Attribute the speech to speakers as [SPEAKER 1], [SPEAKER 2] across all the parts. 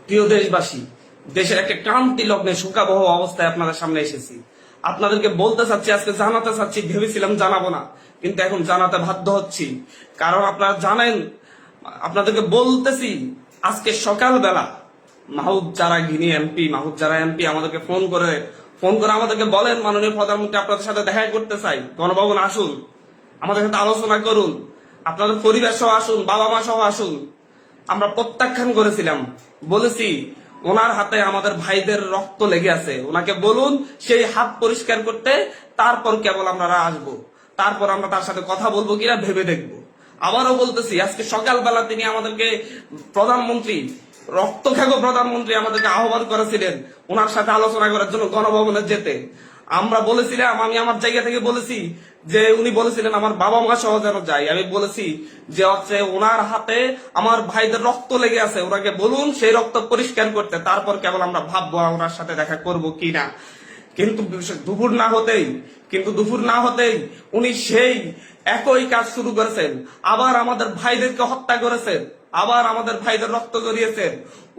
[SPEAKER 1] প্রিয় দেশবাসী, দেশের একটা ক্রান্তি লগ্নে শোকাবহ অবস্থায় আপনাদের সামনে এসেছি। আপনাদেরকে বলতে চাচ্ছি, আজকে জানাতে চাচ্ছি, ভেবেছিলাম জানাবো না, কিন্তু এখন জানাতে বাধ্য হচ্ছি। কারণ আপনারা জানেন, আপনাদেরকে বলতেছি, আজকে সকালবেলা মাহবুব যারা এমপি আমাদেরকে ফোন করে আমাদেরকে বলেন, মাননীয় প্রধানমন্ত্রী আপনাদের সাথে দেখা করতে চাই, গণভবন আসুন, আমাদের সাথে আলোচনা করুন, আপনাদের পরিবার সহ আসুন, বাবা মা সহ আসুন। আমরা প্রত্যাখ্যান করেছিলাম, বলেছি ওনার হাতে আমাদের ভাইদের রক্ত লেগে আছে, ওনাকে বলুন সেই হাত পরিষ্কার করতে, তারপর কেবল আমরা আসবো, তারপর আমরা তার সাথে কথা বলবো কিনা ভেবে দেখবো। আবারও বলতেছি, আজকে সকালবেলা তিনি আমাদেরকে প্রধানমন্ত্রী আমাদেরকে আহ্বান করেছিলেন ওনার সাথে আলোচনা করার জন্য গণভবনে যেতে। আমরা বলেছিলাম, আমি আমার জায়গা থেকে বলেছি যে উনি বলেছিলেন আমার বাবা মা সহ যেন যাই। আমি বলেছি যে হচ্ছে ওনার হাতে আমার ভাইদের রক্ত লেগে আছে, ওনাকে বলুন সেই রক্ত পরিষ্কার করতে, তারপর কেবল আমরা ভাববো ওনার সাথে দেখা করব কিনা। কিন্তু দুপুর না হতেই উনি সেই একই কাজ শুরু করেছেন, আবার আমাদের ভাইদেরকে হত্যা করেছেন, আবার আমাদের ভাইদের রক্ত জড়িয়েছেন।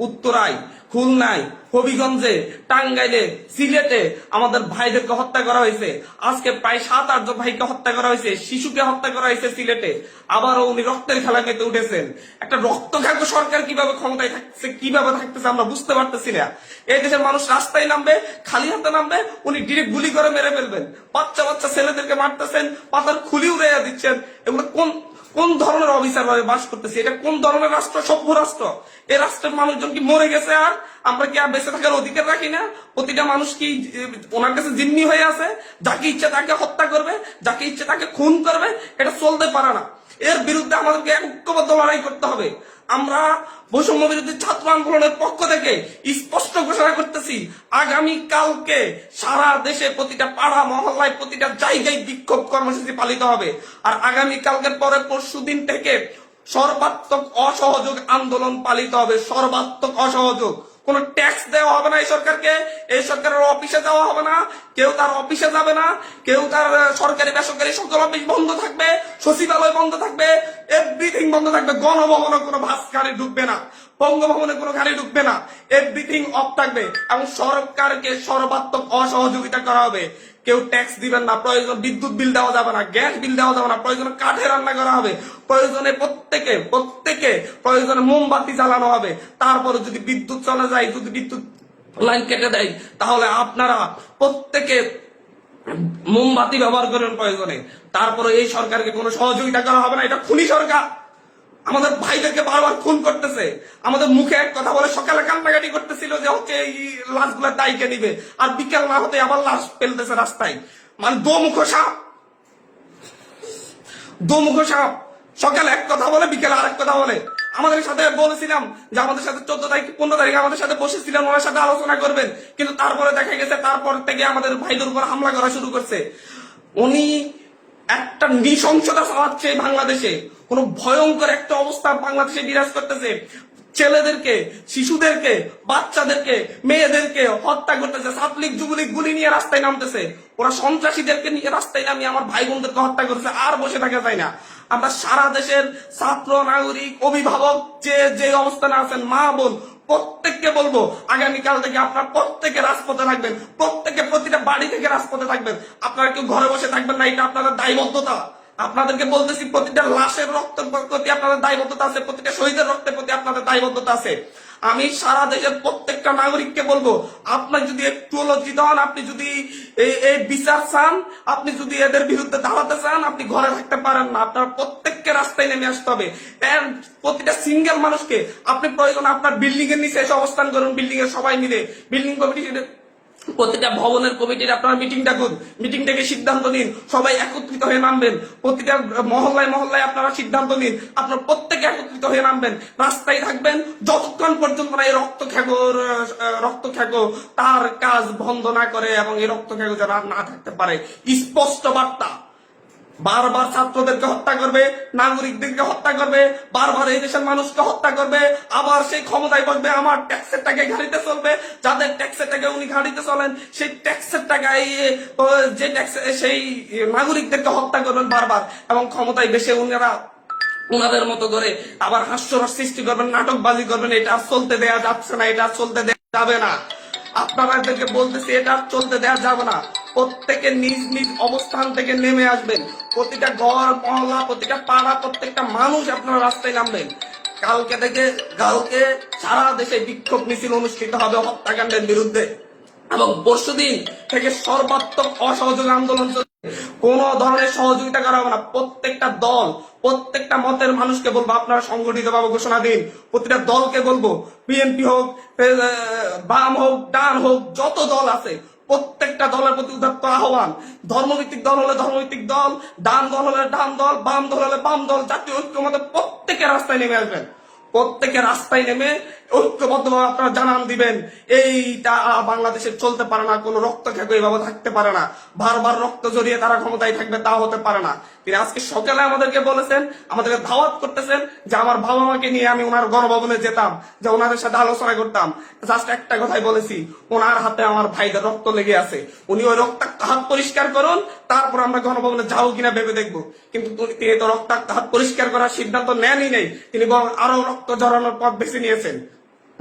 [SPEAKER 1] উত্তরায়, খুলনায়, হবিগঞ্জে, টাঙ্গাইলে, সিলেটে আমাদের ভাইদেরকে হত্যা করা হয়েছে। আজকে প্রায় 7-8 জন ভাইকে হত্যা করা হয়েছে, শিশুকে হত্যা করা হয়েছে সিলেটে। আবারও উনি রক্তের খেলা মেতে উঠেছেন। একটা রক্তখাদ্য সরকার কিভাবে ক্ষমতায় থাকছে, কিভাবে থাকতেছে আমরা বুঝতে পারতেছি না। এই দেশের মানুষ রাস্তায় নামবে, খালি হাতে নামবে, উনি ডিরেক্ট গুলি করে মেরে ফেলবেন। বাচ্চা বাচ্চা ছেলেদেরকে মারতেছেন, পাতার খুলি উড়াইয়া দিচ্ছেন। এগুলো কোন ধরনের অফিসার ভাবে বাস করতেছে? এটা কোন ধরনের রাষ্ট্র? সভ্য রাষ্ট্র? এই রাষ্ট্রের মানুষজন কি মরে গেছে? আর আমরা কি আর বেঁচে থাকার অধিকার রাখি না? প্রতিটা মানুষ কি ওনার কাছে জিম্মি হয়ে আছে? যাকে ইচ্ছে তাকে হত্যা করবে, যাকে ইচ্ছে তাকে খুন করবে? এটা চলতে পারে না। এর বিরুদ্ধে আমাদেরকে ঐক্যবদ্ধ লড়াই করতে হবে। আমরা বৈষম্য বিরোধী ছাত্র আন্দোলনের পক্ষ থেকে স্পষ্ট ঘোষণা করতেছি, আগামী কালকে সারা দেশে প্রতিটা পাড়া মহল্লায় প্রতিটা জায়গায় বিক্ষোভ কর্মসূচি পালিত হবে। আর আগামী কালকের পরে পরশুদিন থেকে সর্বাত্মক অসহযোগ আন্দোলন পালিত হবে। সর্বাত্মক অসহযোগ, কোন ট্যাক্স দেওয়া হবে না এই সরকারকে, এই সরকারের অফিসে যাওয়া হবে না, কেউ তার অফিসে যাবে না, কেউ তার সরকারি বেসরকারি সকল অফিস বন্ধ থাকবে, সচিবালয় বন্ধ থাকবে, এভরিথিং বন্ধ থাকবে। গণভবনে কোনো বাস গাড়ি ঢুকবে না, বঙ্গভবনে কোনো গাড়ি ঢুকবে না, এভরিথিং অফ থাকবে। এবং সরকারকে সর্বাত্মক অসহযোগিতা করা হবে। কেউ ট্যাক্স দিবেন না, প্রয়োজন বিদ্যুৎ বিল দেওয়া যাবে না, গ্যাস বিল দেওয়া যাবে না, প্রয়োজনে কাঠে রান্না করা হবে, প্রয়োজনে প্রত্যেকে প্রয়োজনে মোমবাতি জ্বালানো হবে। তারপরে যদি বিদ্যুৎ চলে যায়, যদি বিদ্যুৎ লাইন কেটে দেয়, তাহলে আপনারা প্রত্যেকে মোমবাতি ব্যবহার করেন প্রয়োজনে। তারপরে এই সরকারকে কোনো সহযোগিতা করা হবে না। এটা খুনি সরকার, আমাদের ভাইদেরকে বারবার খুন করতেছে। আমাদের মুখে এক কথা বলে সকালে কান্নাকাটি করতেছিল যে হচ্ছে এই লাশগুলা দায়কে নিবে, আর বিকেল না হতে আবার লাশ ফেলতেছে রাস্তায়। মানে দোমুখ সাপ, সকালে এক কথা বলে বিকেলে আরেক কথা বলে। আমাদের সাথে বলেছিলাম যে আমাদের সাথে 14 তারিখ 15 তারিখে আমাদের সাথে বসেছিলেন, ওনার সাথে আলোচনা করবেন, কিন্তু তারপরে দেখা গেছে তারপর থেকে আমাদের ভাইদের উপর হামলা করা শুরু করছে। উনি একটা নৃশংসতা চালাচ্ছে বাংলাদেশে, কোন ভয়ঙ্কর একটা অবস্থা বাংলাদেশে বিরাজ করতেছে। ছেলেদেরকে, শিশুদেরকে, বাচ্চাদেরকে, মেয়েদেরকে হত্যা করতেছে। ছাত্রলীগ যুবলীগ গুলি নিয়ে রাস্তায় নামতেছে, ওরা সন্ত্রাসীদেরকে নিয়ে রাস্তায় নামিয়ে আমার ভাই বোনদেরকে হত্যা করতেছে। আর বসে থাকা যায় না। আমরা সারা দেশের ছাত্র, নাগরিক, অভিভাবক যে অবস্থানে আছেন, মা বোন, প্রত্যেককে বলবো আগামীকাল থেকে আপনারা প্রত্যেকে রাজপথে থাকবেন, প্রত্যেকে প্রতিটা বাড়ি থেকে রাজপথে থাকবেন। আপনারা কেউ ঘরে বসে থাকবেন না, এটা আপনাদের দায়বদ্ধতা। আপনাদেরকে বলতেছি, প্রতিটা লাশের রক্তের প্রতি আপনাদের দায়বদ্ধতা আছে, প্রতিটা শহীদের রক্তের প্রতি আপনাদের দায়বদ্ধতা আছে। আমি সারা দেশের প্রত্যেকটা নাগরিককে বলবো, আপনার যদি একটু লজ্জিত হন, আপনি যদি এই বিচার চান, আপনি যদি এদের বিরুদ্ধে দাঁড়াতে চান, আপনি ঘরে থাকতে পারেন না। আপনার প্রত্যেককে রাস্তায় নেমে আসতে হবে। প্রতিটা সিঙ্গেল মানুষকে আপনি প্রয়োজন আপনার বিল্ডিং এর নিচে এসে অবস্থান করুন, বিল্ডিং এর সবাই মিলে, বিল্ডিং কমিটি, প্রতিটা ভবনের কমিটির আপনারা মিটিং ডাকুন, মিটিং ডেকে সিদ্ধান্ত নিন, সবাই একত্রিত হয়ে নামবেন। প্রতিটা মহল্লায় আপনারা সিদ্ধান্ত নিন, আপনারা প্রত্যেকে একত্রিত হয়ে নামবেন, রাস্তায় থাকবেন যতক্ষণ পর্যন্ত না এই রক্তখ্যাগো তার কাজ বন্ধ না করে এবং এই রক্তখ্যাগো যেন না থাকতে পারে। স্পষ্ট বার্তা, বারবার ছাত্রদেরকে হত্যা করবে, নাগরিকদেরকে হত্যা করবে, বারবার এই দেশের মানুষকে হত্যা করবে, আবার সেই ক্ষমতায় বসবে, আমার ট্যাক্সের টাকায় গাড়িতে চলবে। যাদের ট্যাক্সের টাকায় উনি গাড়িতে চলেন, সেই ট্যাক্সের টাকায় যে ট্যাক্স, সেই নাগরিকদেরকে হত্যা করবেন বারবার, এবং ক্ষমতায় বেশে উনারা ওনাদের মতো করে আবার হাস্যরস সৃষ্টি করবেন, নাটকবাজি করবেন, এটা আর চলতে দেয়া যাচ্ছে না, এটা আর চলতে দেয়া যাবে না। আপনাদেরকে বলতেছি এটা আর চলতে দেয়া যাবে না। প্রত্যেকে নিজ নিজ অবস্থান থেকে নেমে আসবেন। প্রতিটা ঘর মহল্লা, প্রতিটা পাড়া, প্রত্যেকটা মানুষ আপনারা রাস্তায় নামবেন। কালকে সারা দেশে বিক্ষোভ মিছিল অনুষ্ঠিত হবে হত্যাকাণ্ডের বিরুদ্ধে, এবং পরশুদিন থেকে সর্বাত্মক অসহযোগ আন্দোলন চলবে। কোন ধরনের সহযোগিতা করা হবে না। প্রত্যেকটা দল, প্রত্যেকটা মতের মানুষকে বলবো আপনারা সংগঠিত ভাবে ঘোষণা দিন। প্রতিটা দলকে বলবো, বিএনপি হোক, বাম হোক, ডান হোক, যত দল আছে প্রত্যেকটা দলের প্রতি উদাত্ত আহ্বান। ধর্মভিত্তিক দল হলে ধর্মভিত্তিক দল, ডান দল হলে ডান দল, বাম দল হলে বাম দল, জাতীয় ঐক্যমতে প্রত্যেকে রাস্তায় নেমে আসবেন। প্রত্যেকে রাস্তায় নেমে ঐক্যবদ্ধভাবে আপনারা জানান দিবেন এইটা বাংলাদেশে চলতে পারে না, কোন রক্ত খেকো এইভাবে থাকতে পারে না, বারবার রক্ত জড়িয়ে তারা ক্ষমতায় থাকবে তা হতে পারে না। তিনি আজকে সকালে আমাদেরকে বলেছেন, আমাদেরকে দাওয়াত করতেছেন যে আমার বাবা মাকে নিয়ে আমি ওনার গণভবনে যেতাম, যে ওনাদের সাথে আলোচনা করতাম। জাস্ট একটা কথাই বলেছি, ওনার হাতে আমার ভাইদের রক্ত লেগে আছে, উনি ওই রক্তাক্ত হাত পরিষ্কার করুন, তারপর আমরা গণভবনে যাবো কিনা ভেবে দেখবো। কিন্তু তিনি তো রক্তাক্ত হাত পরিষ্কার করার সিদ্ধান্ত নেনই নেই, তিনি বরং আরো রক্ত ঝরানোর পথ বেছে নিয়েছেন।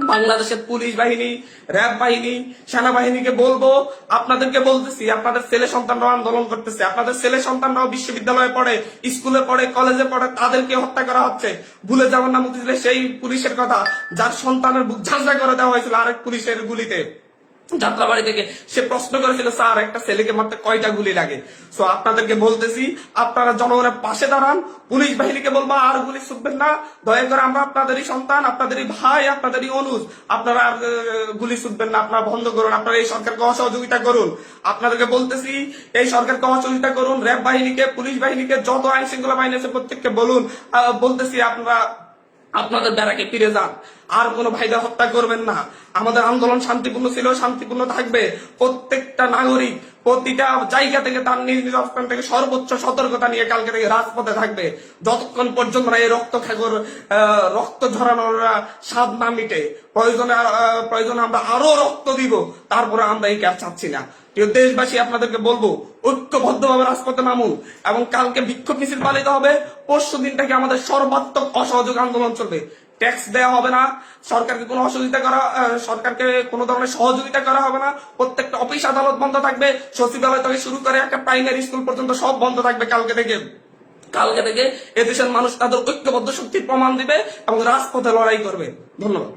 [SPEAKER 1] বাংলাদেশের পুলিশ বাহিনী, র্যাব বাহিনী, সেনাবাহিনীকে বলবো, আপনাদেরকে বলতেছি, আপনাদের ছেলে সন্তানরাও আন্দোলন করতেছে, আপনাদের ছেলে সন্তানরাও বিশ্ববিদ্যালয়ে পড়ে, স্কুলে পড়ে, কলেজে পড়ে, তাদেরকে হত্যা করা হচ্ছে। ভুলে যাবেন না মুক্তিযুদ্ধে সেই পুলিশের কথা যার সন্তানের বুক ঝাঁঝরা করে দেওয়া হয়েছিল আরেক পুলিশের গুলিতে যাত্রাবাড়ি থেকে। সে প্রশ্ন করেছিল, স্যার একটা ছেলেকে মারতে কয়টা গুলি লাগে? সো আপনাদেরকে বলতেছি, আপনারা জনগণের পাশে দাঁড়ান। পুলিশ বাহিনীকে বলবো আর গুলি ছুটবেন না, দয়া করে আমরা আপনাদেরই সন্তান, আপনাদেরই ভাই, আপনাদেরই অনুজ, আপনারা আর গুলি ছুটবেন না, আপনারা বন্ধ করুন, আপনারা এই সরকারকে অসহযোগিতা করুন। আপনাদেরকে বলতেছি এই সরকারকে অসহযোগিতা করুন। র্যাব বাহিনীকে, পুলিশ বাহিনীকে, যত আইন শৃঙ্খলা বাহিনী আছে প্রত্যেককে বলুন, বলতেছি আপনারা আপনাদের ব্যারাকে ফিরে যান, আর কোনো ভাইদের হত্যা করবেন না। আমাদের আন্দোলন শান্তিপূর্ণ ছিল, শান্তিপূর্ণ থাকবে। প্রত্যেকটা নাগরিক প্রতিটা জায়গা থেকে তার নিজ নিজ অবস্থান থেকে সর্বোচ্চ সতর্কতা নিয়ে কালকে থেকে রাজপথে থাকবে, যতক্ষণ পর্যন্ত না এই রক্ত খাগর রক্ত ঝরানোর স্বাদ না মিটে। প্রয়োজনে আমরা আরো রক্ত দিব, তারপরে আমরা এই ক্যাপ চাচ্ছি না। প্রিয় দেশবাসী, আপনাদেরকে বলবো ঐক্যবদ্ধভাবে রাজপথে নামুন, এবং কালকে বিক্ষোভ মিছিল পালিত হবে। পরশু দিন থেকে আমাদের সর্বাত্মক অসহযোগ আন্দোলন চলবে। ট্যাক্স দেওয়া হবে না, সরকারকে কোনো সরকারকে কোনো ধরনের সহযোগিতা করা হবে না। প্রত্যেকটা অফিস আদালত বন্ধ থাকবে, সচিবালয় থেকে শুরু করে একটা প্রাইমারি স্কুল পর্যন্ত সব বন্ধ থাকবে কালকে থেকে এদেশের মানুষ তাদের ঐক্যবদ্ধ শক্তির প্রমাণ দিবে এবং রাজপথে লড়াই করবে। ধন্যবাদ।